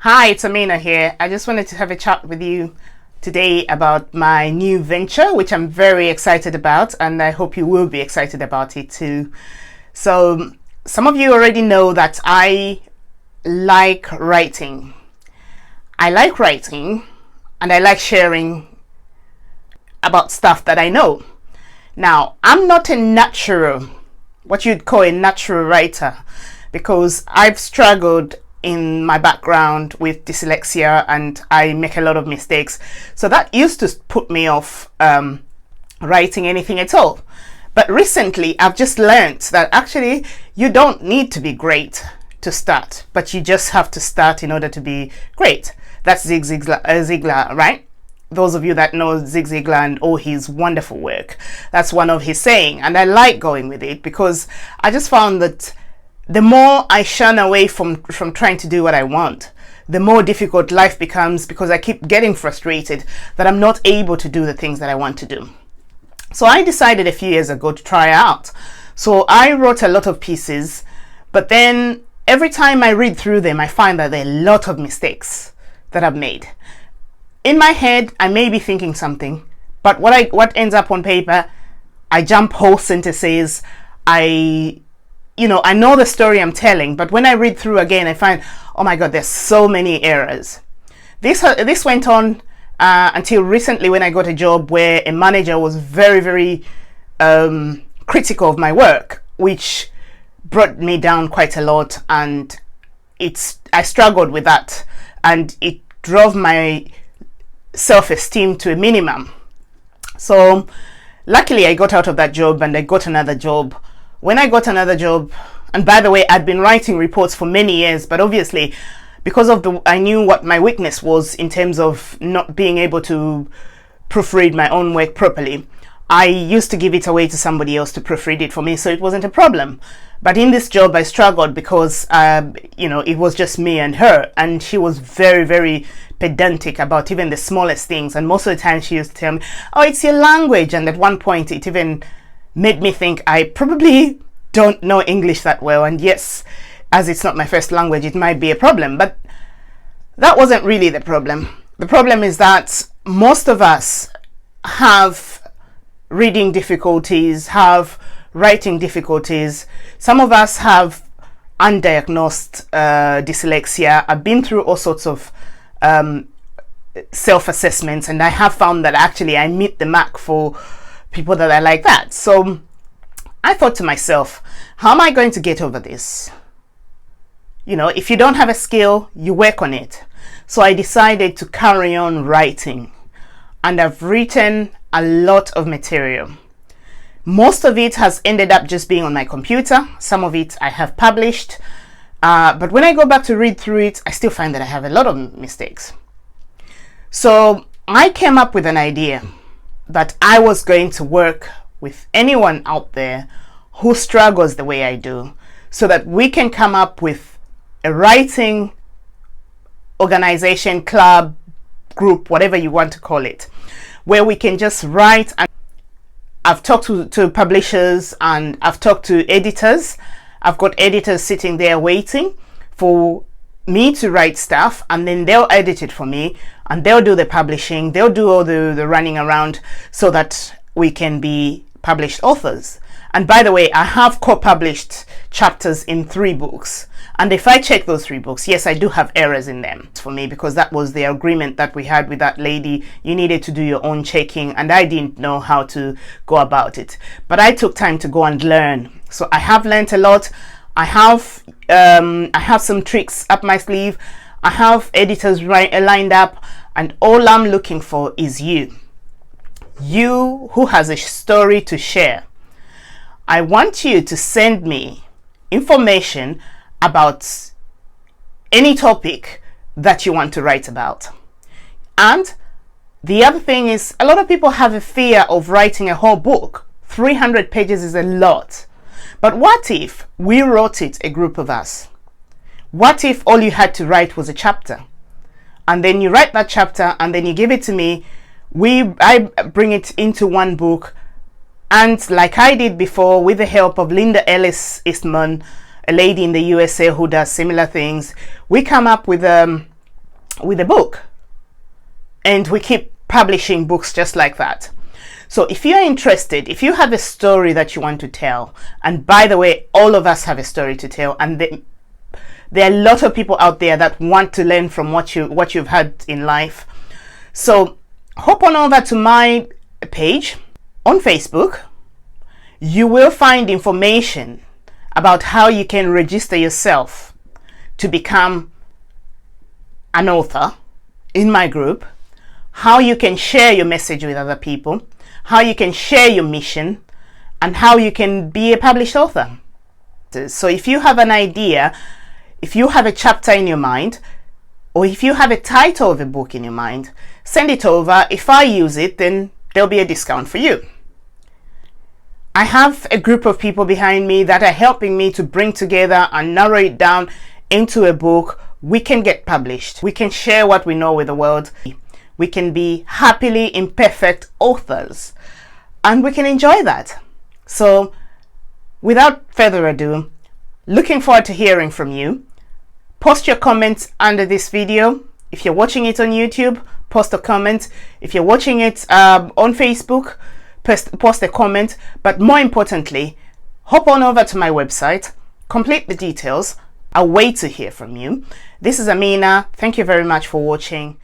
Hi, it's Amina here. I just wanted to have a chat with you today about my new venture, which I'm very excited about, and I hope you will be excited about it too. So, some of you already know that I like writing. I like writing and I like sharing about stuff that I know. Now, I'm not a natural, what you'd call a natural writer, because I've struggled in my background with dyslexia and I make a lot of mistakes. So that used to put me off writing anything at all. But recently I've just learned that actually you don't need to be great to start, but you just have to start in order to be great. That's Zig Ziglar, right? Those of you that know Zig Ziglar and all his wonderful work, that's one of his saying, and I like going with it because I just found that the more I shun away from trying to do what I want, the more difficult life becomes because I keep getting frustrated that I'm not able to do the things that I want to do. So I decided a few years ago to try out. So I wrote a lot of pieces, but then every time I read through them, I find that there are a lot of mistakes that I've made. In my head, I may be thinking something, but what ends up on paper, I jump whole sentences. I know the story I'm telling, but when I read through again, I find, oh my God, there's so many errors. This went on until recently when I got a job where a manager was very, very critical of my work, which brought me down quite a lot, and I struggled with that, and it drove my self-esteem to a minimum. So luckily I got out of that job and I got another job. When I got another job, and by the way, I'd been writing reports for many years, but obviously because of I knew what my weakness was in terms of not being able to proofread my own work properly, I used to give it away to somebody else to proofread it for me, so it wasn't a problem. But in this job, I struggled because, it was just me and her, and she was very, very pedantic about even the smallest things. And most of the time she used to tell me, oh, it's your language. And at one point it even made me think I probably don't know English that well. And yes, as it's not my first language, it might be a problem, but that wasn't really the problem. The problem is that most of us have reading difficulties, have writing difficulties. Some of us have undiagnosed dyslexia. I've been through all sorts of self-assessments, and I have found that actually I meet the mark for people that are like that. So I thought to myself, how am I going to get over this? If you don't have a skill, you work on it. So I decided to carry on writing, and I've written a lot of material. Most of it has ended up just being on my computer. Some of it I have published, but when I go back to read through it, I still find that I have a lot of mistakes. So I came up with an idea that I was going to work with anyone out there who struggles the way I do, so that we can come up with a writing organization, club, group, whatever you want to call it, where we can just write. And I've talked to publishers and I've talked to editors. I've got editors sitting there waiting for me to write stuff, and then they'll edit it for me and they'll do the publishing, they'll do all the running around so that we can be published authors. And by the way, I have co-published chapters in 3 books. And if I check those 3 books, yes, I do have errors in them for me, because that was the agreement that we had with that lady. You needed to do your own checking, and I didn't know how to go about it. But I took time to go and learn. So I have learned a lot. I have some tricks up my sleeve. I have editors lined up, and all I'm looking for is you who has a story to share. I want you to send me information about any topic that you want to write about. And the other thing is, a lot of people have a fear of writing a whole book. 300 pages is a lot. But what if we wrote it, a group of us? What if all you had to write was a chapter? And then you write that chapter and then you give it to me. I bring it into one book, and like I did before, with the help of Linda Ellis Eastman, a lady in the USA who does similar things, we come up with with a book, and we keep publishing books just like that. So if you're interested, if you have a story that you want to tell, and by the way, all of us have a story to tell, and there are a lot of people out there that want to learn from what you've had in life. So hop on over to my page on Facebook. You will find information about how you can register yourself to become an author in my group, how you can share your message with other people, how you can share your mission, and how you can be a published author. So if you have an idea, if you have a chapter in your mind, or if you have a title of a book in your mind, send it over. If I use it, then there'll be a discount for you. I have a group of people behind me that are helping me to bring together and narrow it down into a book. We can get published. We can share what we know with the world. We can be happily imperfect authors, and we can enjoy that. So without further ado, looking forward to hearing from you. Post your comments under this video. If you're watching it on YouTube, post a comment. If you're watching it on Facebook, post a comment. But more importantly, hop on over to my website, complete the details. I'll wait to hear from you. This is Amina. Thank you very much for watching.